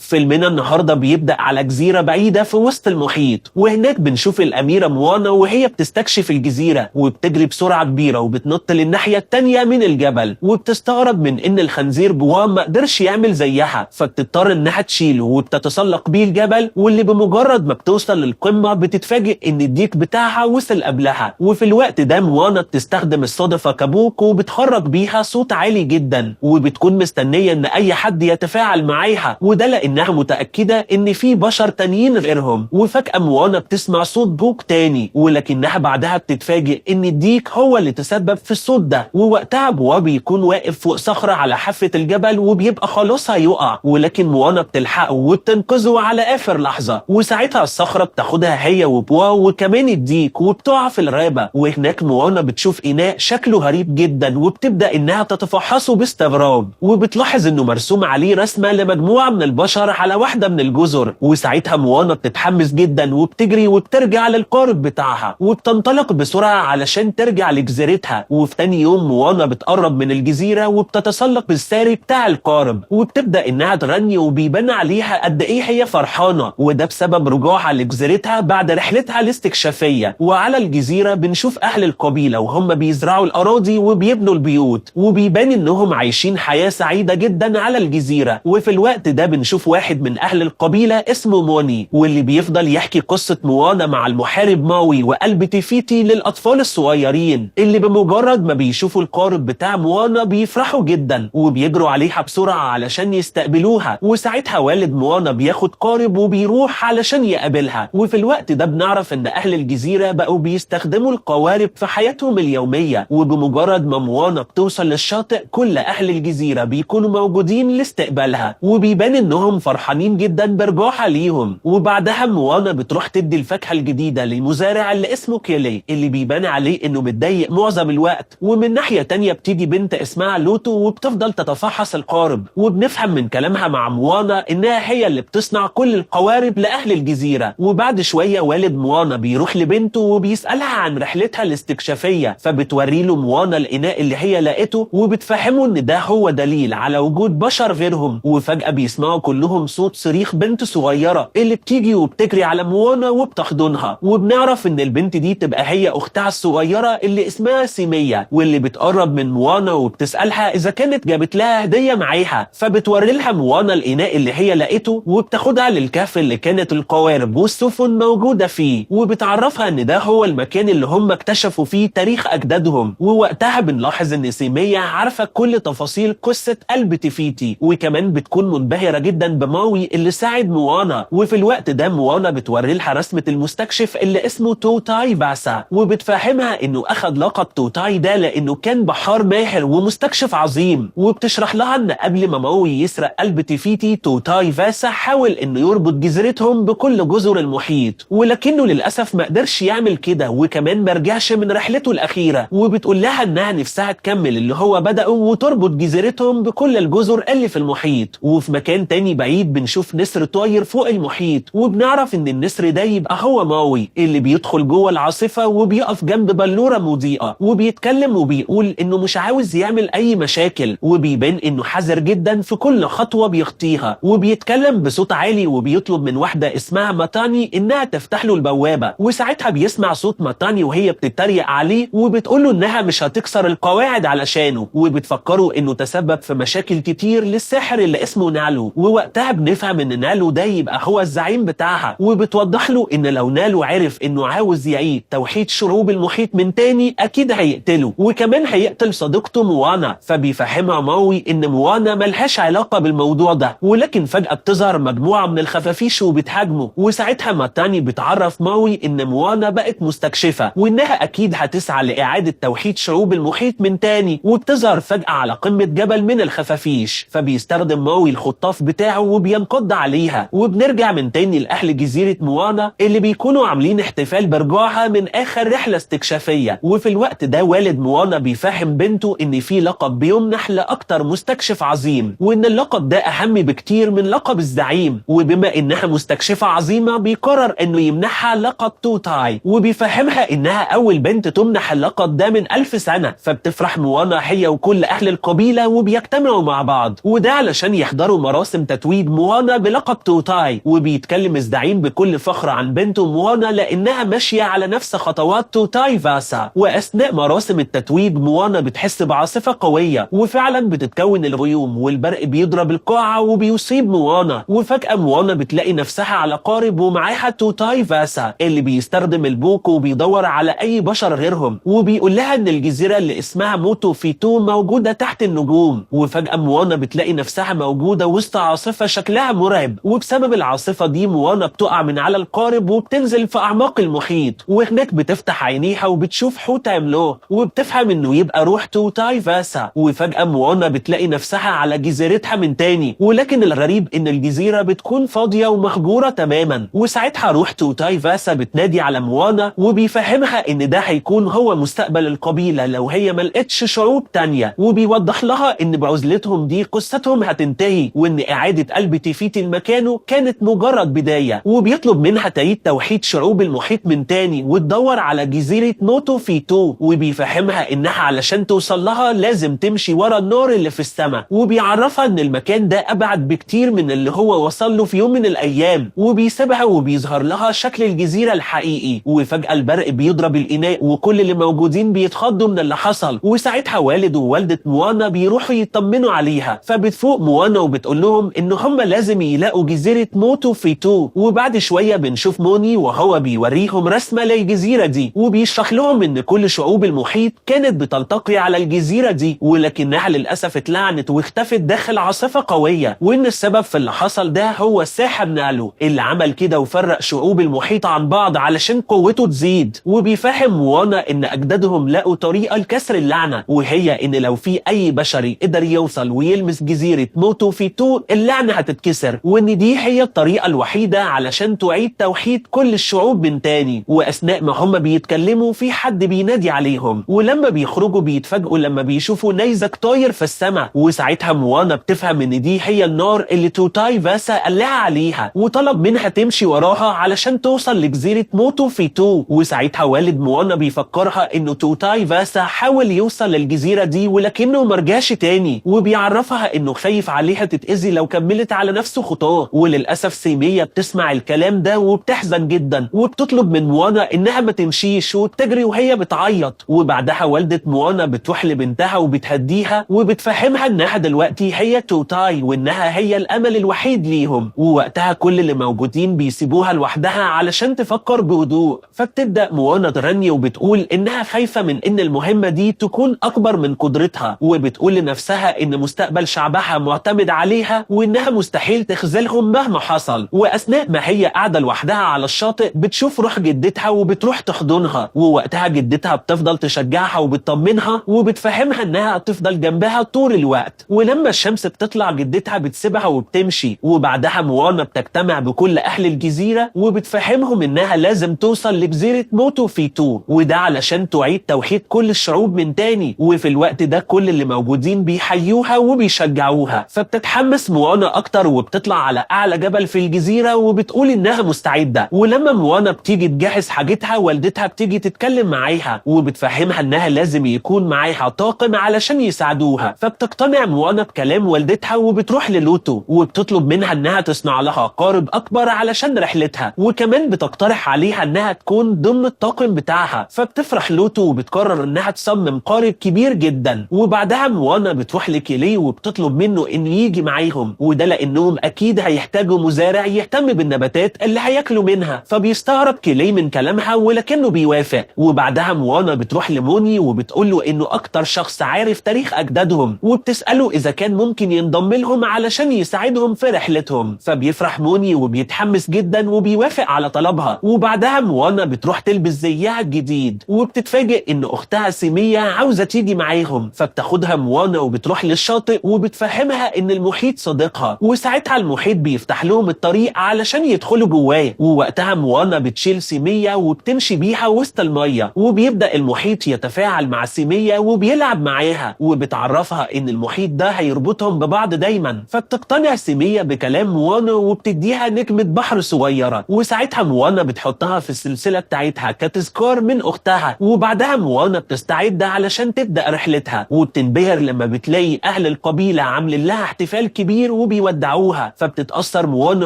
فيلمنا النهارده بيبدأ على جزيرة بعيدة في وسط المحيط، وهناك بنشوف الأميرة موانا وهي بتستكشف الجزيرة وبتجري بسرعة كبيرة وبتنط للناحية التانية من الجبل، وبتستغرب من إن الخنزير بوام ما قدرش يعمل زيها، فبتضطر إنها تشيله وبتتسلق بيه الجبل، واللي بمجرد ما بتوصل للقمة بتتفاجئ إن الديك بتاعها وصل قبلها. وفي الوقت ده موانا بتستخدم الصدفة كابوك وبتخرج بيها صوت عالي جدا، وبتكون مستنية إن أي حد يتفاعل معاها، وده لأنها متأكدة إن في بشر تانيين غيرهم. وفجأة موانا بتسمع صوت بوك تاني، ولكنها بعدها بتتفاجئ إن الديك هو اللي تسبب في الصوت ده. ووقتها بوا بيكون واقف فوق صخرة على حافة الجبل وبيبقى خلاص هيقع، ولكن موانا بتلحقه وبتنقذه على آخر لحظة. وساعتها الصخرة بتاخدها هي وبوا وكمان الديك وبتقع في الغابة، وهناك موانا بتشوف إناء شكله غريب جدا وبتبدأ إنها تتفحصه باستغراب، وبتلاحظ إنه مرسوم عليه رسمة لمجموعة من البشر على واحدة من الجزر. وساعتها موانا بتتحمس جدا وبتجري وبترجع للقارب بتاعها وبتنطلق بسرعة علشان ترجع لجزيرتها. وفي تاني يوم موانا بتقرب من الجزيرة وبتتسلق بالساري بتاع القارب، وبتبدأ إنها تغني وبيبان عليها قد إيه هي فرحانة، وده بسبب رجوعها لجزيرتها بعد رحلتها الاستكشافية. وعلى الجزيرة بنشوف أهل القبيلة وهم بيزرعوا الأراضي وبيبنوا البيوت، وبيبان إنهم عايشين حياة سعيدة جدا على الجزيرة. وفي الوقت ده بنشوف واحد من أهل القبيلة اسمه موني، واللي بيفضل يحكي قصة موانا مع المحارب ماوي وقلب تيفيتي للأطفال الصغيرين، اللي بمجرد ما بيشوفوا القارب بتاع موانا بيفرحوا جدا وبيجروا عليها بسرعة علشان يستقبلوها. وساعتها والد موانا بياخد قارب وبيروح علشان يقابلها. وفي الوقت ده بنعرف إن أهل الجزيرة بقوا بيستخدموا القوارب في حياتهم اليومية، وبمجرد ما موانا بتوصل للشاطئ كل أهل الجزيرة بيكونوا موجودين لاستقبالها، وبيبان إنهم فرحانين جدا برجوعها ليهم. وبعدها موانا بتروح تدي الفاكهة الجديدة للمزارع اللي اسمه كيلي، اللي بيبان عليه إنه متضايق معظم الوقت. ومن ناحية تانية بتيجي بنت اسمها لوتو وبتفضل تتفحص القارب، وبنفهم من كلامها مع موانا إنها هي اللي بتصنع كل القوارب لأهل الجزيرة. وبعد شوية والد موانا بيروح لبنته وبيسألها عن رحلتها الاستكشافية، فبتوري له موانا الإناء اللي هي لقيته وبتفهمه إن ده هو دليل على وجود بشر غيرهم. وفجأة بيسمعوا كلهم صوت صريخ بنت صغيرة اللي بتيجي وبتجري على موانا وبتحضنها، وبنعرف إن البنت دي تبقى هي أختها الصغيرة اللي اسمها سيمية، واللي بتقرب من موانا وبتسألها إذا كانت جابت لها هدية معاها. فبتوري لها موانا الإناء اللي هي لقيته وبتاخدها للكهف اللي كانت القوارب والسفن موجودة فيه، وبتعرفها إن ده هو المكان اللي هم اكتشفوا فيه تاريخ أجدادهم. ووقتها بنلاحظ إن سيمية عارفة كل تفاصيل قصة قلب تيفيتي، وكمان بتكون منبهرة جدا بماوي اللي ساعد موانا. وفي الوقت ده موانا بتوري لها رسمة المستكشف اللي اسمه توتاي باسا، وبتفهمها إنه أخذ لقب توتاي ده لأنه كان بحار ماهر ومستكشف عظيم. وبتشرح لها إن قبل ما ماوي يسرق قلب تيفيتي، توتاي باسا حاول إنه يربط جزيرتهم بكل جزر المحيط، ولكنه للأسف ما قدرش يعمل كده، وكمان ما رجعش من رحلته الأخيرة. وبتقول لها إنها نفسها تكمل اللي هو بدأه وتربط جزيرتهم بكل الجزر اللي في المحيط. وفي مكان تاني بعيد بنشوف نسر طاير فوق المحيط، وبنعرف إن النسر ده يبقى هو ماوي اللي بيدخل جوه العاصفة وبيقف جنب بلورة مضيئة، وبيتكلم وبيقول إنه مش عاوز يعمل أي مشاكل، وبيبان إنه حذر جدا في كل خطوة بيخطيها. وبيتكلم بصوت عالي وبيطلب من واحدة اسمها ماتاني إنها تفتح له البوابة. وساعتها بيسمع صوت ماتاني وهي بتتريق عليه وبتقوله إنها مش هتكسر القواعد علشانه، وبتفكره إنه تسبب في مشاكل كتير للساحر اللي اسمه نالو. ووقتها بنفهم إن نالو ده يبقى هو الزعيم بتاعها، وبتوضح له إن لو نالو عرف إنه عاوز يعيد توحيد شعوب المحيط من تاني أكيد هيقتله، وكمان هيقتل صديقته موانا. فبيفهمها ماوي إن موانا ملهاش علاقة بالموضوع ده، ولكن فجأة بتظهر مجموعة من الخفافيش وبتهاجمه. وساعتها ماتاني بتعرف ماوي إن موانا بقت مستكشفة وإنها أكيد هتسعى لإعادة توحيد شعوب المحيط من تاني. وبتظهر فجأة على قمة جبل من الخفافيش، فبيستخدم ماوي الخطاف بتاعه وبينقض عليها. وبنرجع من تاني لأهل جزيرة موانا اللي بيكونوا عاملين احتفال برجوعها من آخر رحلة استكشافية. وفي الوقت ده والد موانا بيفهم بنته إن في لقب بيمنح لأكتر مستكشف عظيم، وإن اللقب ده أهم بكتير من لقب الزعيم. وبما إنها مستكشفة عظيمة بيقرر إنه يمنحها لقب توتاي، وبيفهمها إنها أول بنت تمنح اللقب ده من 1000 سنة. فبتفرح موانا هي وكل أهل القبيلة وبيجتمعوا مع بعض، وده علشان يحضروا مراسم تتويج التتويج موانا بلقب توتاي، وبيتكلم الزعيم بكل فخر عن بنته موانا لأنها ماشية على نفس خطوات توتاي فاسا. وأثناء مراسم التتويج موانا بتحس بعاصفة قوية، وفعلا بتتكون الغيوم والبرق بيضرب القاعة وبيصيب موانا، وفجأة موانا بتلاقي نفسها على قارب ومعاها توتاي فاسا اللي بيستخدم البوق وبيدور على أي بشر غيرهم، وبيقول لها إن الجزيرة اللي اسمها موتو فيتو موجودة تحت النجوم. وفجأة موانا بتلاقي نفسها موجودة وسط عاصفة شكلها مرعب، وبسبب العاصفة دي موانا بتقع من على القارب وبتنزل في أعماق المحيط، وهناك بتفتح عينيها وبتشوف حوت عملاق وبتفهم إنه يبقى روح توتاي فاسا. وفجأة موانا بتلاقي نفسها على جزيرتها من تاني، ولكن الغريب إن الجزيرة بتكون فاضية ومهجورة تماما. وساعتها روح توتاي فاسا بتنادي على موانا وبيفهمها إن ده هيكون هو مستقبل القبيلة لو هي ملقتش شعوب تانية، وبيوضح لها إن بعزلتهم دي قصتهم هتنتهي، وإن إعادة قلب تيفيتي لمكانه كانت مجرد بداية. وبيطلب منها تعيد توحيد شعوب المحيط من تاني وتدور على جزيرة موتو فيتو، وبيفهمها إنها علشان توصل لها لازم تمشي ورا النار اللي في السماء، وبيعرفها إن المكان ده أبعد بكتير من اللي هو وصل له في يوم من الأيام، وبيسيبها وبيظهر لها شكل الجزيرة الحقيقي. وفجأة البرق بيضرب الإناء وكل اللي موجودين بيتخضوا من اللي حصل، وساعتها والد ووالدة موانا بيروحوا يطمنوا عليها، فبتفوق موانا وبتقول لهم إن هم لازم يلاقوا جزيرة موتو فيتو. وبعد شوية بنشوف موني وهو بيوريهم رسمة للجزيرة دي، وبيشرح لهم إن كل شعوب المحيط كانت بتلتقي على الجزيرة دي، ولكنها للأسف اتلعنت واختفت داخل عاصفة قوية، وإن السبب في اللي حصل ده هو الساحر نالو اللي عمل كده وفرق شعوب المحيط عن بعض علشان قوته تزيد. وبيفهم موانا إن أجدادهم لقوا طريقة لكسر اللعنة، وهي إن لو في أي بشري قدر يوصل ويلمس جزيرة موتو فيتو اللعنة هتتكسر، وإن دي هي الطريقة الوحيدة علشان تعيد توحيد كل الشعوب من تاني. وأثناء ما هم بيتكلموا في حد بينادي عليهم، ولما بيخرجوا بيتفاجئوا لما بيشوفوا نيزك طاير في السماء، وساعتها موانا بتفهم إن دي هي النار اللي توتاي فاسا قال لها عليها، وطلب منها تمشي وراها علشان توصل لجزيرة موتو فيتو. وساعتها والد موانا بيفكرها إنه توتاي فاسا حاول يوصل للجزيرة دي ولكنه مرجعش تاني، وبيعرفها إنه خايف عليها تتأذي لو كملت على نفس خطاه. وللأسف سيمية بتسمع الكلام ده وبتحزن جدا، وبتطلب من موانا إنها ما تمشيش وتجري وهي بتعيط. وبعدها والدة موانا بتروح لبنتها وبتهديها وبتفهمها إنها دلوقتي هي توتاي وإنها هي الأمل الوحيد ليهم. ووقتها كل اللي موجودين بيسيبوها لوحدها علشان تفكر بهدوء، فبتبدأ موانا تغني وبتقول إنها خايفة من إن المهمة دي تكون أكبر من قدرتها، وبتقول لنفسها إن مستقبل شعبها معتمد عليها وإنها مستحيل تخذلهم مهما حصل. وأثناء ما هي قاعدة لوحدها على الشاطئ بتشوف روح جدتها وبتروح تحضنها، ووقتها جدتها بتفضل تشجعها وبتطمنها وبتفهمها إنها تفضل جنبها طول الوقت. ولما الشمس بتطلع جدتها بتسيبها وبتمشي، وبعدها موانا بتجتمع بكل أهل الجزيرة وبتفهمهم إنها لازم توصل لجزيرة موتو فيتو، وده علشان تعيد توحيد كل الشعوب من تاني. وفي الوقت ده كل اللي موجودين بيحيوها وبيشجعوها، فبتتحمس موانا أكتر وبتطلع على أعلى جبل في الجزيرة وبتقول إنها مستعدة. ولما موانا بتيجي تجهز حاجتها والدتها بتيجي تتكلم معاها وبتفهمها إنها لازم يكون معاها طاقم علشان يساعدوها، فبتقتنع موانا بكلام والدتها وبتروح للوتو وبتطلب منها إنها تصنع لها قارب أكبر علشان رحلتها، وكمان بتقترح عليها إنها تكون ضمن الطاقم بتاعها. فبتفرح لوتو وبتقرر إنها تصمم قارب كبير جدا. وبعدها موانا بتروح لكيلي وبتطلب منه إنه يجي معاهم، وده لأنهم أكيد هيحتاجوا مزارع يهتم بالنباتات اللي هياكلوا منها. فبيستغرب كيلي من كلامها ولكنه بيوافق. وبعدها موانا بتروح لموني وبتقول له إنه أكتر شخص عارف تاريخ أجدادهم، وبتسأله إذا كان ممكن ينضم لهم علشان يساعدهم في رحلتهم. فبيفرح موني وبيتحمس جدا وبيوافق على طلبها. وبعدها موانا بتروح تلبس زيها الجديد وبتتفاجئ إن أختها سيمية عاوزة تيجي معاهم، فبتاخدها موانا وبتروح للشاطئ وبتفهمها إن المحيط صديقها، وساعتها المحيط بيفتح لهم الطريق علشان يدخلوا جواه. ووقتها موانا بتشيل سيمية وبتمشي بيها وسط المية، وبيبدأ المحيط يتفاعل مع سيمية وبيلعب معاها وبتعرفها إن المحيط ده هيربطهم ببعض دايما. فبتقتنع سيمية بكلام موانا وبتديها نجمة بحر صغيرة، وساعتها موانا بتحطها في السلسلة بتاعتها كتذكار من أختها. وبعدها موانا بتستعد علشان تبدأ رحلتها، وبتنبهر لما بتلاقي أهل القبيلة عاملين لها احتفال كبير يودعوها، فبتتأثر موانا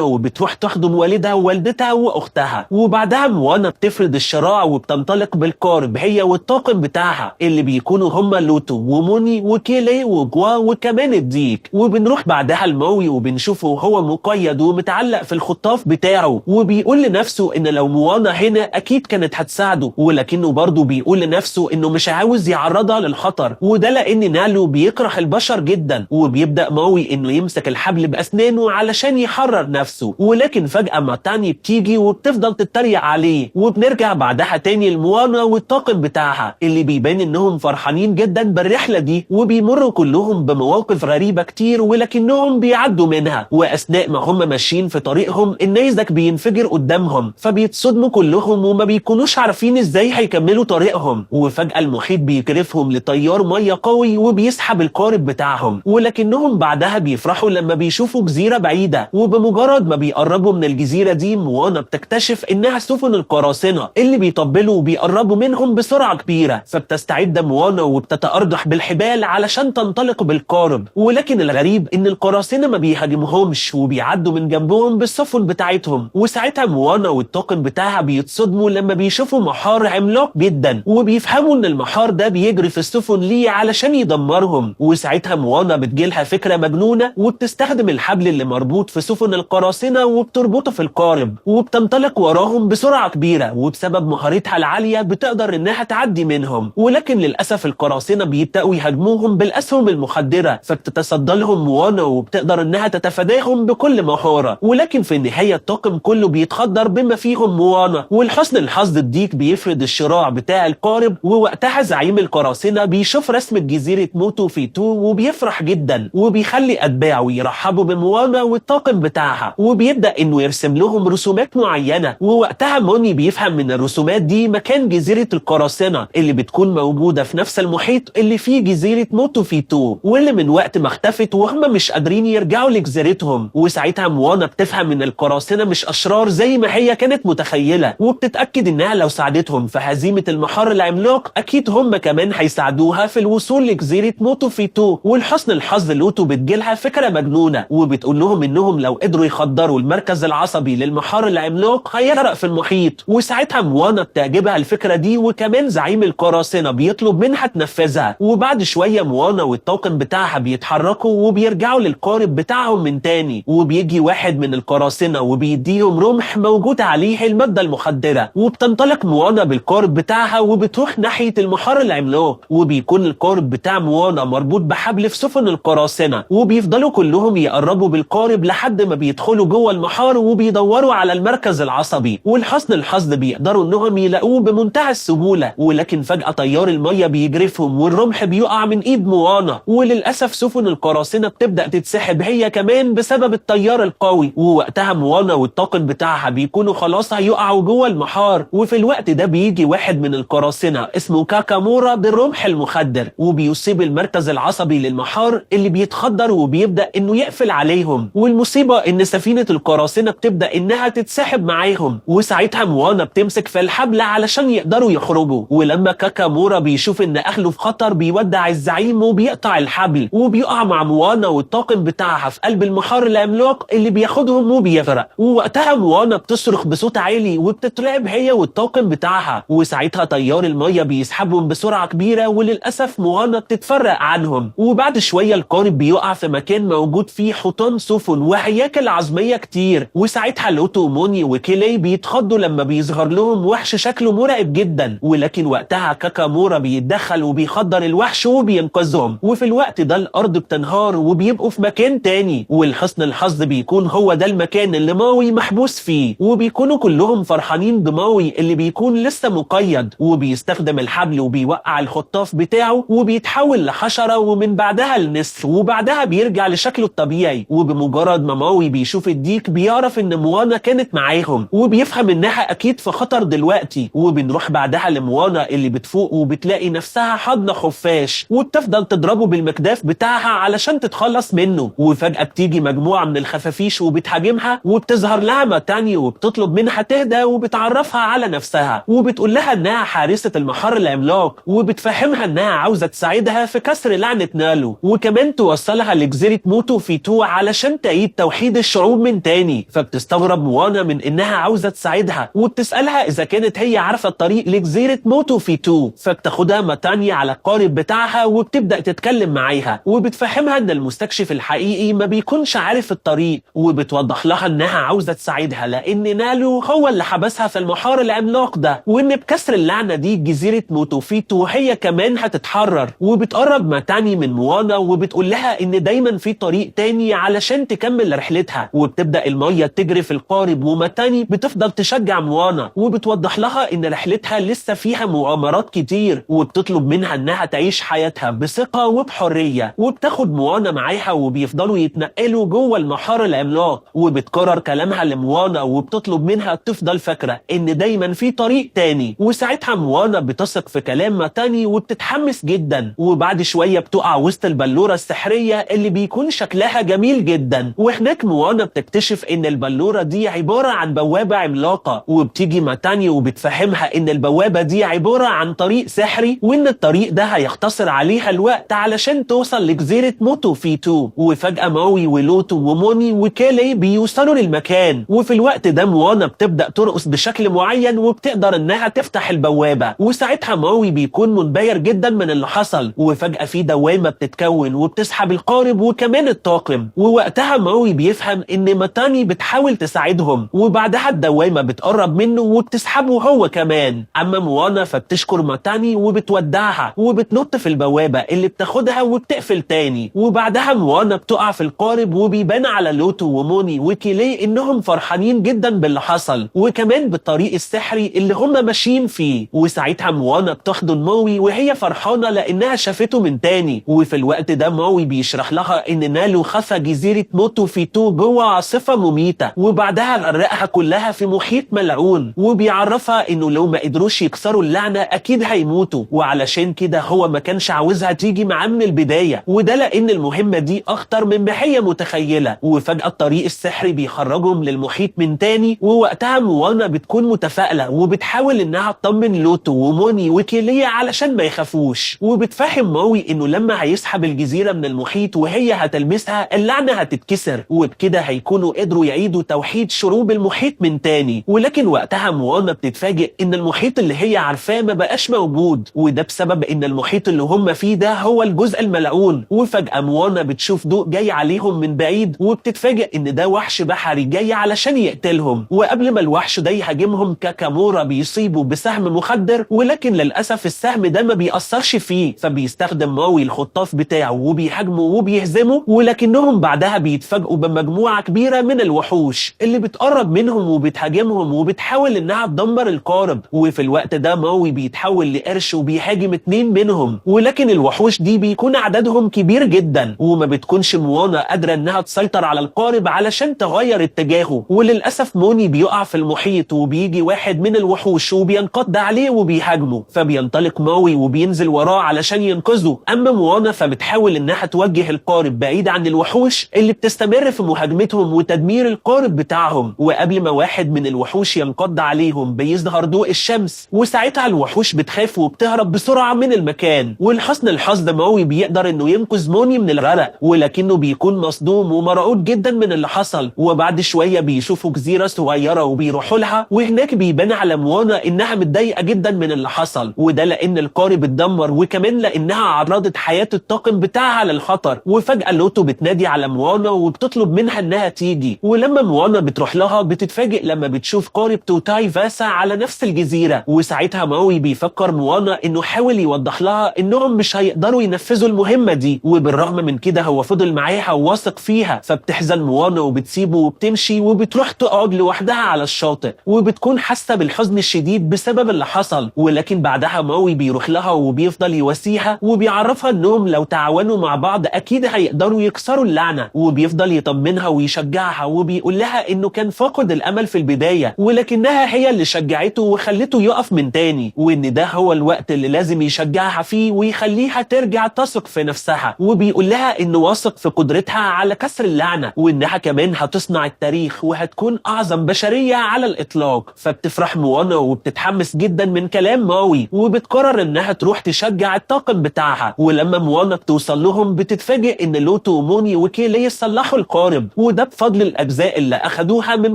وبتروح تخدم والدها ووالدتها وأختها. وبعدها موانا بتفرد الشراع وبتنطلق بالقارب هي والطاقم بتاعها اللي بيكونوا هما لوتو وموني وكيلي وجوا وكمان الديك. وبنروح بعدها الماوي وبنشوفه هو مقيد ومتعلق في الخطاف بتاعه، وبيقول لنفسه ان لو موانا هنا اكيد كانت هتساعده، ولكنه برضه بيقول لنفسه انه مش عاوز يعرضها للخطر، وده لان نالو بيكره البشر جدا. وبيبدأ ماوي انه يمسك الحبل باسنانه علشان يحرر نفسه، ولكن فجأة ماتاني بتيجي وبتفضل تتريق عليه. وبنرجع بعدها تاني لموانا والطاقم بتاعها اللي بيبان انهم فرحانين جدا بالرحلة دي، وبيمروا كلهم بمواقف غريبة كتير ولكنهم بيعدوا منها. واثناء ما هم ماشيين في طريقهم النيزك بينفجر قدامهم، فبيتصدموا كلهم وما بيكونوش عارفين ازاي هيكملوا طريقهم. وفجأة المحيط بيكرفهم لتيار مية قوي وبيسحب القارب بتاعهم، ولكنهم بعدها بيفرحوا لما بيشوفوا جزيرة بعيدة. وبمجرد ما بيقربوا من الجزيرة دي موانا بتكتشف انها سفن القراصنة اللي بيطبلوا وبيقربوا منهم بسرعة كبيرة، فبتستعد موانا وبتتأرجح بالحبال علشان تنطلق بالقارب. ولكن الغريب ان القراصنة ما بيهاجموهمش وبيعدوا من جنبهم بالسفن بتاعتهم. وساعتها موانا والطاقم بتاعها بيتصدموا لما بيشوفوا محار عملاق جدا، وبيفهموا ان المحار ده بيجري في السفن ليه علشان يدمرهم. وساعتها موانا بتجيلها فكرة مجنونة وبتستخدم الحبل اللي مربوط في سفن القراصنة وبتربطه في القارب، وبتنطلق وراهم بسرعة كبيرة، وبسبب مهارتها العالية بتقدر انها تعدي منهم. ولكن للأسف القراصنة بيبدأوا يهاجموهم بالأسهم المخدرة، فبتتصدى لهم موانا وبتقدر انها تتفاداهم بكل مهارة. ولكن في النهاية الطاقم كله بيتخدر بما فيهم موانا. ولحسن الحظ الديك بيفرد الشراع بتاع القارب، ووقتها زعيم القراصنة بيشوف رسمة جزيرة موتو في تو وبيفرح جدا، وبيخلي أتباعه يرحبوا بموانا والطاقم بتاعها، وبيبدأ انه يرسم لهم رسومات معينة. ووقتها موني بيفهم من الرسومات دي مكان جزيرة القراصنة اللي بتكون موجودة في نفس المحيط اللي فيه جزيرة موتو في تو، واللي من وقت ما اختفت وهم مش قادرين يرجعوا لجزيرتهم. وساعتها موانا بتفهم ان القراصنة مش اشرار زي ما هي كانت متخيلة، وبتتأكد انها لو ساعدتهم في هزيمة المحار العملاق اكيد هم كمان هيساعدوها في الوصول لجزيرة موتو في تو. ولحسن الحظ لوتو بتجيلها فكرة مجنونة وبتقول لهم انهم لو قدروا يخدروا المركز العصبي للمحار العملاق هيغرق في المحيط. وساعتها موانا بتعجبها الفكرة دي، وكمان زعيم القراصنة بيطلب منها تنفذها. وبعد شوية موانا والطاقم بتاعها بيتحركوا وبيرجعوا للقارب بتاعهم من تاني، وبيجي واحد من القراصنة وبيديهم رمح موجود عليه المادة المخدرة. وبتنطلق موانا بالقارب بتاعها وبتروح ناحية المحار العملاق، وبيكون القارب بتاع موانا مربوط بحبل في سفن القراصنة، وبيفضلوا كلهم يقربوا بالقارب لحد ما بيدخلوا جوه المحار وبيدوروا على المركز العصبي. ولحسن الحظ بيقدروا انهم يلاقوه بمنتهى السهولة. ولكن فجأة تيار المية بيجرفهم والرمح بيقع من ايد موانا، وللأسف سفن القراصنة بتبدأ تتسحب هي كمان بسبب التيار القوي. ووقتها موانا والطاقم بتاعها بيكونوا خلاص هيقعوا جوه المحار. وفي الوقت ده بيجي واحد من القراصنة اسمه كاكامورا بالرمح المخدر، وبيصيب المركز العصبي للمحار اللي بيتخدر وبيبدأ انه يقفل عليهم. والمصيبة ان سفينة القراصنة بتبدأ انها تتسحب معاهم، وساعتها موانا بتمسك في الحبل علشان يقدروا يخرجوا. ولما كاكامورا بيشوف ان اهله في خطر بيودع الزعيم وبيقطع الحبل، وبيقع مع موانا والطاقم بتاعها في قلب المحار العملاق اللي بياخدهم وبيغرق. ووقتها موانا بتصرخ بصوت عالي وبتترعب هي والطاقم بتاعها، وساعتها تيار المية بيسحبهم بسرعة كبيرة، وللأسف موانا بتتفرق عنهم. وبعد شوية القارب بيقع في مكان موجود فيه حيطان سفن وهياكل عظمية كتير. وساعتها لوتو وموني وكيلي بيتخضوا لما بيظهر لهم وحش شكله مرعب جدا، ولكن وقتها كاكامورا بيتدخل وبيخدر الوحش وبينقذهم. وفي الوقت ده الأرض بتنهار وبيبقوا في مكان تاني، ولحسن الحظ بيكون هو ده المكان اللي ماوي محبوس فيه. وبيكونوا كلهم فرحانين بماوي اللي بيكون لسه مقيد، وبيستخدم الحبل وبيوقع الخطاف بتاعه وبيتحول لحشرة ومن بعدها لنسر، وبعدها بيرجع لشكله الطبيعي. وبمجرد ما ماوي بيشوف الديك بيعرف ان موانا كانت معاهم، وبيفهم انها اكيد في خطر دلوقتي. وبنروح بعدها لموانا اللي بتفوق وبتلاقي نفسها حاضنة خفاش، وبتفضل تضربه بالمكداف بتاعها علشان تتخلص منه. وفجأة بتيجي مجموعة من الخفافيش وبتهاجمها، وبتظهر لها ماتاني وبتطلب منها تهدى وبتعرفها على نفسها، وبتقول لها انها حارسة المحار العملاق، وبتفهمها انها عاوزة تساعدها في كسر لعنة نالو، وكمان توصلها لجزيرة موتو في تو تو علشان تعيد توحيد الشعوب من تاني. فبتستغرب موانا من انها عاوزة تساعدها وبتسألها اذا كانت هي عارفة الطريق لجزيرة موتو في تو. فبتاخدها ماتاني على القارب بتاعها وبتبدأ تتكلم معاها وبتفهمها ان المستكشف الحقيقي ما بيكونش عارف الطريق، وبتوضح لها انها عاوزة تساعدها لان نالو هو اللي حبسها في المحار العملاق ده، وان بكسر اللعنة دي جزيرة موتوفيتو هي كمان هتتحرر. وبتقرب ماتاني من موانا وبتقول لها ان دايما في طريق تاني علشان تكمل رحلتها، وبتبدأ المية تجري في القارب وماتاني بتفضل تشجع موانا وبتوضح لها ان رحلتها لسه فيها مغامرات كتير، وبتطلب منها انها تعيش حياتها بثقة وبحرية. وبتاخد موانا معاها وبيفضلوا يتنقلوا جوه المحار العملاق، وبتكرر كلامها لموانا وبتطلب منها تفضل فاكرة ان دايما في طريق تاني. وساعتها موانا بتثق في كلام ماتاني وبتتحمس جدا، وبعد شوية بتقع وسط البلورة السحرية اللي بيكون شكلها جميل جدا. وهناك موانا بتكتشف ان البلورة دي عبارة عن بوابة عملاقة، وبتيجي ماتاني وبتفهمها ان البوابة دي عبارة عن طريق سحري، وان الطريق ده هيختصر عليها الوقت علشان توصل لجزيرة موتو في تو. وفجأة ماوي ولوتو وموني وكالي بيوصلوا للمكان، وفي الوقت ده موانا بتبدأ ترقص بشكل معين وبتقدر انها تفتح البوابة. وساعتها ماوي بيكون منبهر جدا من اللي حصل، وفجأة في دوامة بتتكون وبتسحب القارب وكمان الطاقم. ووقتها ماوي بيفهم ان ماتاني بتحاول تساعدهم، وبعدها الدوامة بتقرب منه وبتسحبه هو كمان. اما موانا فبتشكر ماتاني وبتودعها وبتنط في البوابة اللي بتاخدها وبتقفل تاني. وبعدها موانا بتقع في القارب وبيبان على لوتو وموني وكيلي انهم فرحانين جدا باللي حصل وكمان بالطريق السحري اللي هم ماشيين فيه. وساعتها موانا بتحضن ماوي وهي فرحانة لانها شافته من تاني. وفي الوقت ده ماوي بيشرح لها ان نالو خفى جزيرة موتو في تو جوه عاصفة مميتة، وبعدها غرقها كلها في محيط ملعون، وبيعرفها انه لو ما قدروش يكسروا اللعنة اكيد هيموتوا، وعلشان كده هو ما كانش عاوزها تيجي معاه من البداية، وده لان المهمة دي اخطر من ما هي متخيلة. وفجأة الطريق السحري بيخرجهم للمحيط من تاني، ووقتها موانا بتكون متفائلة وبتحاول انها تطمن لوتو وموني وكيليا علشان ما يخافوش، وبتفهم ماوي انه لما هيسحب الجزيرة من المحيط وهي هتلمسها اللعنة هتتكسر، وبكده هيكونوا قدروا يعيدوا توحيد شعوب المحيط من تاني. ولكن وقتها موانا بتتفاجئ ان المحيط اللي هي عارفاه ما بقاش موجود، وده بسبب ان المحيط اللي هم فيه ده هو الجزء الملعون. وفجأة موانا بتشوف ضوء جاي عليهم من بعيد، وبتتفاجئ ان ده وحش بحري جاي علشان يقتلهم. وقبل ما الوحش ده يهاجمهم كاكامورا بيصيبه بسهم مخدر، ولكن للأسف السهم ده ما بيأثرش فيه، فبيستخدم ماوي الخطاف بتاعه وبيهاجمه وبيهزمه. ولكنهم بعدها بيتفاجئوا بمجموعة كبيرة من الوحوش اللي بتقرب منهم وبتهاجمهم وبتحاول انها تدمر القارب. وفي الوقت ده ماوي بيتحول لقرش وبيهاجم 2 منهم، ولكن الوحوش دي بيكون عددهم كبير جدا، وما بتكونش موانا قادرة انها تسيطر على القارب علشان تغير اتجاهه. وللأسف موني بيقع في المحيط وبيجي واحد من الوحوش وبينقض عليه وبيهاجمه، فبينطلق ماوي وبينزل وراه علشان ينقذه. اما موانا فبتحاول انها توجه القارب بعيد عن الوحوش اللي بتستمر في مهاجمتهم وتدمير القارب بتاعهم. وقبل ما واحد من الوحوش ينقض عليهم بيظهر ضوء الشمس، وساعتها الوحوش بتخاف وبتهرب بسرعة من المكان. ولحسن الحظ ماوي بيقدر انه ينقذ موني من الغرق، ولكنه بيكون مصدوم ومرعوب جدا من اللي حصل. وبعد شوية بيشوفوا جزيرة صغيرة وبيروحوا لها، وهناك بيبان على موانا انها متضايقة جدا من اللي حصل، وده لان القارب اتدمر وكمان لانها عرضت حياة الطاقم بتاعها للخطر. وفجأة لوتو بتنادي على موانا وبتطلب منها انها تيجي، ولما موانا بتروح لها بتتفاجئ لما بتشوف قارب توتاي فاسا على نفس الجزيرة. وساعتها ماوي بيفكر موانا انه حاول يوضح لها انهم مش هيقدروا ينفذوا المهمة دي، وبالرغم من كده هو فضل معاها وواثق فيها. فبتحزن موانا وبتسيبه وبتمشي وبتروح تقعد لوحدها على الشاطئ، وبتكون حاسة بالحزن الشديد بسبب اللي حصل. ولكن بعدها ماوي بيروح لها وبيفضل يواسيها وبيعرفها انهم لو تعاونوا مع بعض اكيد هيقدروا يكسروا اللعنة، وبيفضل يطمنها ويشجعها وبيقول لها انه كان فاقد الامل في البداية، ولكنها هي اللي شجعته وخلته يقف من تاني، وان ده هو الوقت اللي لازم يشجعها فيه ويخليها ترجع تثق في نفسها. وبيقول لها انه واثق في قدرتها على كسر اللعنة، وانها كمان هتصنع التاريخ وهتكون اعظم بشرية على الاطلاق. فبتفرح موانا وبتتحمس جدا من كلام ماوي، وبتقرر انها تروح تشجع الطاقم بتاعها. ولما موانا بتوصل لهم بتتفاجئ ان لوتو وموني وكيلي يصلحوا القارب، وده بفضل الأجزاء اللي أخدوها من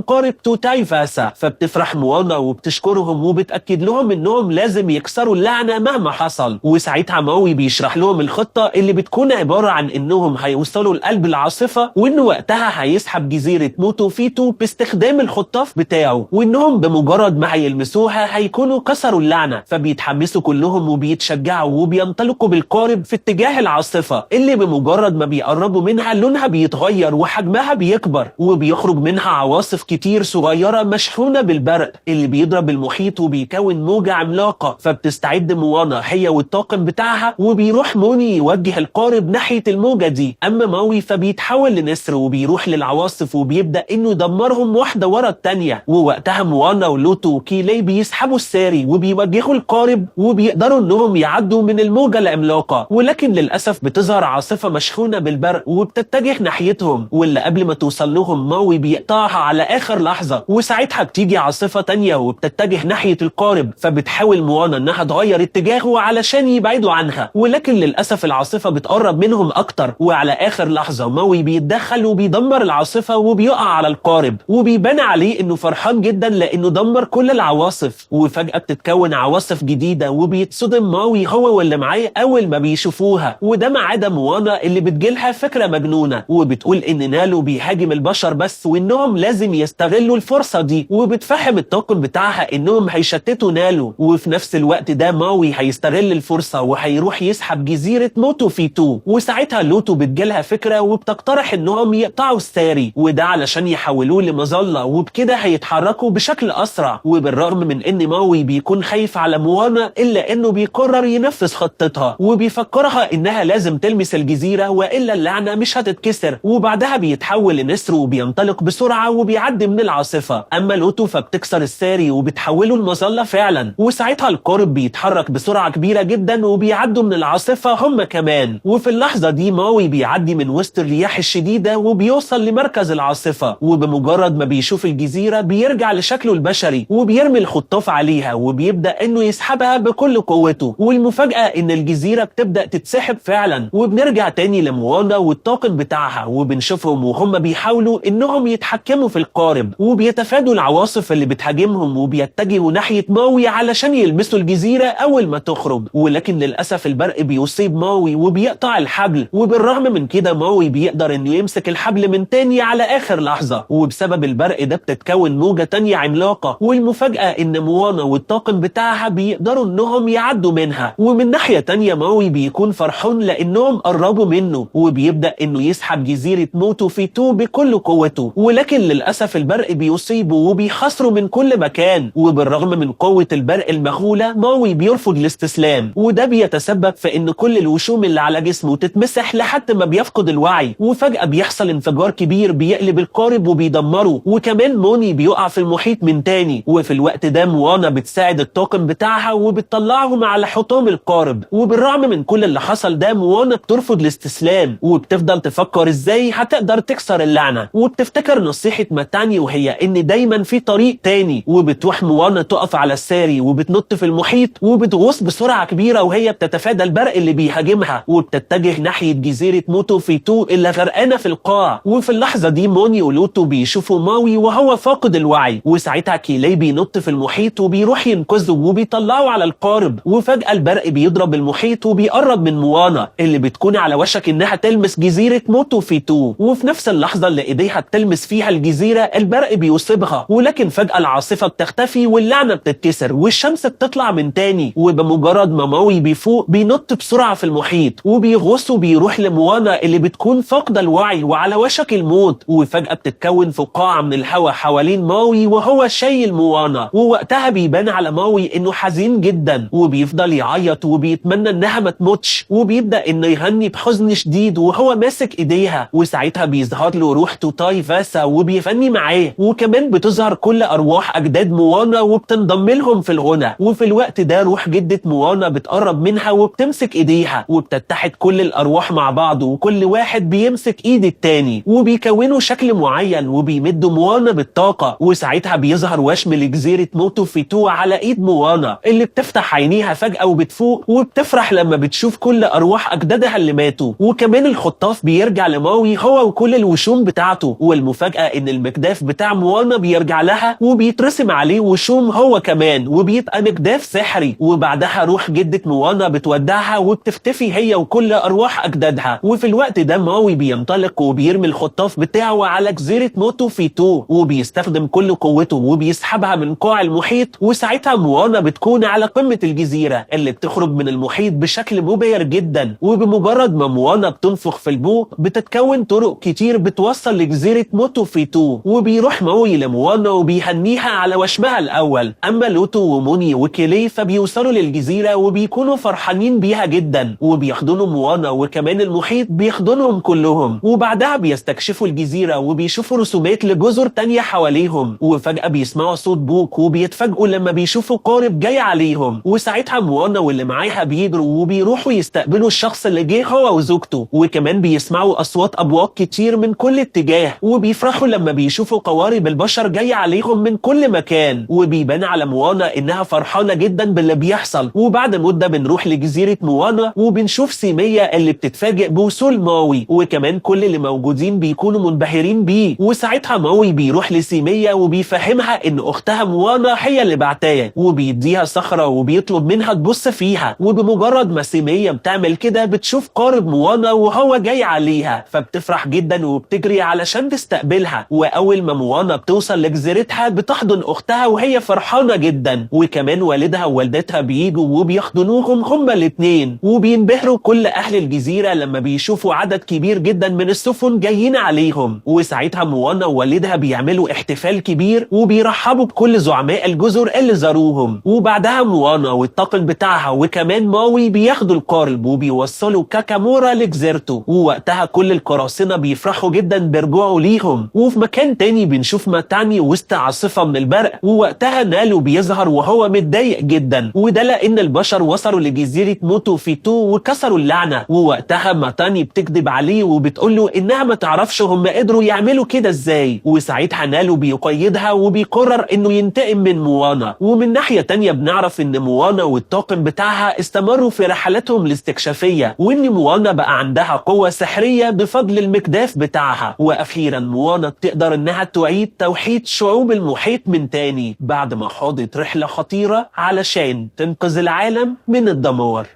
قارب توتاي فاسا. فبتفرح موانا وبتشكرهم وبتأكد لهم إنهم لازم يكسروا اللعنة مهما حصل. وساعتها ماوي بيشرح لهم الخطة اللي بتكون عبارة عن إنهم هيوصلوا لقلب العاصفة، وإنه وقتها هيسحب جزيرة موتو فيتو باستخدام الخطاف بتاعه، وإنهم بمجرد ما هيلمسوها هيكونوا كسروا اللعنة. فبيتحمسوا كلهم وبيتشجعوا وبينطلقوا بالقارب في اتجاه العاصفة، اللي بمجرد ما بيقربوا منها لونها بيتغير وحجمها بيكبر، وبيخرج منها عواصف كتير صغيرة مشحونة بالبرق اللي بيضرب المحيط وبيكون موجة عملاقة. فبتستعد موانا هي والطاقم بتاعها، وبيروح موني يوجه القارب ناحية الموجة دي. أما ماوي فبيتحول لنسر وبيروح للعواصف وبيبدأ إنه يدمرهم واحدة ورا التانية. ووقتها موانا ولوتو وكيلي بيسحبوا الساري وبيوجهوا القارب، وبيقدروا إنهم يعدوا من الموجة العملاقة. ولكن للأسف بتظهر عاصفة مشحونة بالبرق وبتتجه ناحيتهم، واللي قبل ما توصل لهم ماوي بيقطعها على آخر لحظة. وساعتها بتيجي عاصفة تانية وبتتجه ناحية القارب، فبتحاول موانا إنها تغير اتجاهه علشان يبعدوا عنها، ولكن للأسف العاصفة بتقرب منهم أكتر. وعلى آخر لحظة ماوي بيتدخل وبيدمر العاصفة وبيقع على القارب، وبيبان عليه إنه فرحان جدا لأنه دمر كل العواصف. وفجأة بتتكون عواصف جديدة وبيتصدم ماوي هو واللي معاه أول ما بيشوفوها، وده ما عدا موانا اللي بتجيلها فكرة مجنونة وبتقول إن نالو بيهاجم البشر بس، وإنهم لازم يستغلوا الفرصة دي. وبتفهم الطاقم بتاعها إنهم هيشتتوا نالو، وفي نفس الوقت ده ماوي هيستغل الفرصة وهيروح يسحب جزيرة موتو فيتو. وساعتها لوتو بتجيلها فكرة وبتقترح إنهم يقطعوا الساري، وده علشان يحولوه لمظلة، وبكده هيتحركوا بشكل أسرع. وبالرغم من إن ماوي بيكون خايف على موانا، إلا إنه بيقرر ينفذ خطتها وبيفكرها إنها لازم تلمس الجزيرة وإلا اللعنة مش هتتكسر. وبعدها بيتحول لنسر وبينطلق بسرعة وبيعدي من العاصفة. أما لوتو فبتكسر الساري وبتحوله لمظلة فعلا، وساعتها القارب بيتحرك بسرعة كبيرة جدا وبيعدوا من العاصفة هم كمان. وفي اللحظة دي ماوي بيعدي من وسط الرياح الشديدة وبيوصل لمركز العاصفة، وبمجرد ما بيشوف الجزيرة بيرجع لشكله البشري وبيرمي الخطاف عليها وبيبدأ إنه يسحبها بكل قوته. والمفاجأة إن الجزيرة بتبدأ تتسحب فعلا، وبنرجع تاني لموانا والطاقم بتاعها وبنشوفهم وهم بيحاولوا إنهم يتحكموا في القارب، وبيتفادوا العواصف اللي بتهاجمهم وبيتجهوا ناحية ماوي علشان يلمسوا الجزيرة أول ما تخرج. ولكن للأسف البرق بيصيب ماوي وبيقطع الحبل، وبالرغم من كده ماوي بيقدر إنه يمسك الحبل من تاني على آخر لحظة. وبسبب البرق ده بتتكون موجة تانية عملاقة، والمفاجأة إن موانا والطاقم بتاعها بيقدروا إنهم يعدوا منها. ومن ناحية تانية ماوي بيكون فرحان لأنهم قربوا منه، وبيبدأ إنه يسحب جزيرة موتو فيتو بكل قوته. ولكن للأسف البرق بيصيبه وبيحاصره من كل مكان، وبالرغم من قوة البرق المهولة ماوي بيرفض الاستسلام، وده بيتسبب في إن كل الوشوم اللي على جسمه تتمسح لحد ما بيفقد الوعي. وفجأة بيحصل انفجار كبير بيقلب القارب وبيدمره، وكمان موني بيقع في المحيط من تاني. وفي الوقت ده موانا بتساعد الطاقم بتاعها وبتطلعهم على حطام القارب. وبالرغم من كل اللي حصل ده موانا بترفض الاستسلام، وبتفضل تفكر ازاي هتقدر تكسر اللعنة، وبتفتكر نصيحة ماتاني وهي ان دايما في طريق تاني. وبتروح موانا تقف على الساري وبتنط في المحيط وبتغوص بسرعة كبيرة وهي بتتفادى البرق اللي بيهاجمها، وبتتجه ناحية جزيرة موتو فيتو اللي غرقانة في القاع. وفي اللحظة دي موني ولوتو بيشوفوا ماوي وهو فاقد الوعي، وساعتها كيلي بينط في المحيط وبيروح ينقذه وبيطلعه على القارب. وفجأة البرق بيضرب المحيط وبيقرب من موانا اللي بتكون على وشك انها تلمس جزيرة موتو فيتو. وفي نفس اللحظة اللي ايديها بتلمس فيها الجزيرة البرق بيصيبها، ولكن فجأة العاصفة بتختفي واللعنة بتتكسر والشمس بتطلع من تاني. وبمجرد ما ماوي بيفوق بينط بسرعة في المحيط وبيغوص وبيروح لموانا اللي بتكون فاقدة الوعي وعلى وشك الموت. وفجأة بتتكون فقاعة من الهواء حوالين ماوي وهو شايل موانا، ووقتها بيبان على ماوي انه حزين جدا وبيفضل يعيط وبيتمنى انها ما تموتش، وبيبدأ انه يغني بحزن شديد وهو ماسك ايديها. وساعتها بيظهر له روح توتاي فاسا وبيغني معاه، وكمان بتظهر كل ارواح اجداد موانا وبتنضم لهم في الغنى. وفي الوقت ده روح جدة موانا بتقرب منها وبتمسك ايديها، وبتتحد كل الارواح مع بعض وكل واحد بيمسك ايد التاني وبيكونوا شكل معين وبيمدوا موانا بالطاقة. وساعتها بيظهر وشم لجزيرة موتو فيتو على ايد موانا اللي بتفتح عينيها فجأة وبتفوق وبتفرح لما بتشوف كل ارواح اجدادها اللي ماتوا. وكمان الخطاف بيرجع لماوي هو وكل الوشوم بتاعته، والمفاجأة ان المكداف بتاع موانا بيرجع لها وبيترسم عليه وشوم هو كمان، وبيبقى مكداف سحري. وبعدها روح جدة موانا بتودعها وبتختفي هي وكل ارواح اجدادها. وفي الوقت ده ماوي بينطلق وبيرمي الخطاف بتاعه على جزيرة موتو فيتو، وبيستخدم كل قوته وبيسحبها من قاع المحيط. وساعتها موانا بتكون على قمة الجزيرة اللي بتخرج من المحيط بشكل مبهر جدا. وبمجرد ما موانا بتنفخ في البوق بتتكون طرق كتير بتوصل لجزيرة موتو فيتو، وبيروح ماوي لموانا وبيهنيها على وشمها الاول. اما لوتو وموني وكيلي فبيوصلوا للجزيرة وبيكونوا فرحانين بيها جدا، وبيحضنوا موانا وكمان المحيط بيحضنهم كلهم. وبعدها بيستكشفوا الجزيرة وبيشوفوا رسومات لجزر تانية حواليهم، وفجأة بيسمعوا صوت بوك وبيتفاجئوا لما بيشوفوا قارب جاي عليهم. وساعتها موانا واللي معاها بيجروا وبيروحوا يستقبلوا الشخص اللي جه هو وزوجته، وكمان بيسمعوا اصوات ابواق كتير من كل اتجاه، وبيفرحوا لما بيشوفوا قوارب البشر جاي عليهم من كل مكان. وبيبان على موانا انها فرحانة جدا باللي بيحصل. وبعد مدة بنروح لجزيرة موانا وبنشوف سيمية اللي بتتفاجئ بوصول ماوي، وكمان كل اللي موجودين بيكونوا منبهرين بيه. وساعتها ماوي بيروح لسيمية وبيفهمها ان اختها موانا هي اللي بعتاه، وبيديها صخرة وبيطلب منها تبص فيها. وبمجرد ما سيمية بتعمل كده بتشوف قارب موانا وهو جاي عليها، فبتفرح جدا وبتجري علشان تستقبلها. واول ما موانا بتوصل لجزيرتها بتحضن اختها وهي فرحانة جدا، وكمان والدها ووالدتها بييجوا وبيحضنوهم هما الاتنين. وبينبهروا كل اهل الجزيرة لما بيشوفوا عدد كبير جدا من السفن جايين عليهم. وساعتها موانا ووالدها بيعملوا احتفال كبير وبيرحبوا بكل زعماء الجزر اللي زاروهم. وبعدها موانا والطاقم بتاعها وكمان ماوي بياخدوا القارب وبيوصلوا كاكامورا لجزيرته. ووقتها كل القراصنة بيفرحوا جدا برجوعه ليهم. وفي مكان تاني بنشوف ماتاني وسط عاصفة من البرق، ووقتها نالو بيظهر وهو متضايق جدا، وده لان البشر وصلوا لجزيرة موتو فيتو وكسروا اللعنة. ووقتها ماتاني بتكذب عليه وبتقوله انها ما تعرفش هم قدروا يعملوا كده ازاي. وساعتها نالو بيقيدها وبيقرر انه ينتقم من موانا. ومن ناحية تانية بنعرف ان موانا والطاقم بتاعها استمروا في رحلاتهم الاستكشافية، وان موانا بقى عندها قوة سحرية بفضل المكداف بتاعها. واخيرا موانا بتقدر انها تعيد توحيد شعوب المحيط من تاني بعد ما خاضت رحلة خطيرة علشان تنقذ العالم من الدمار.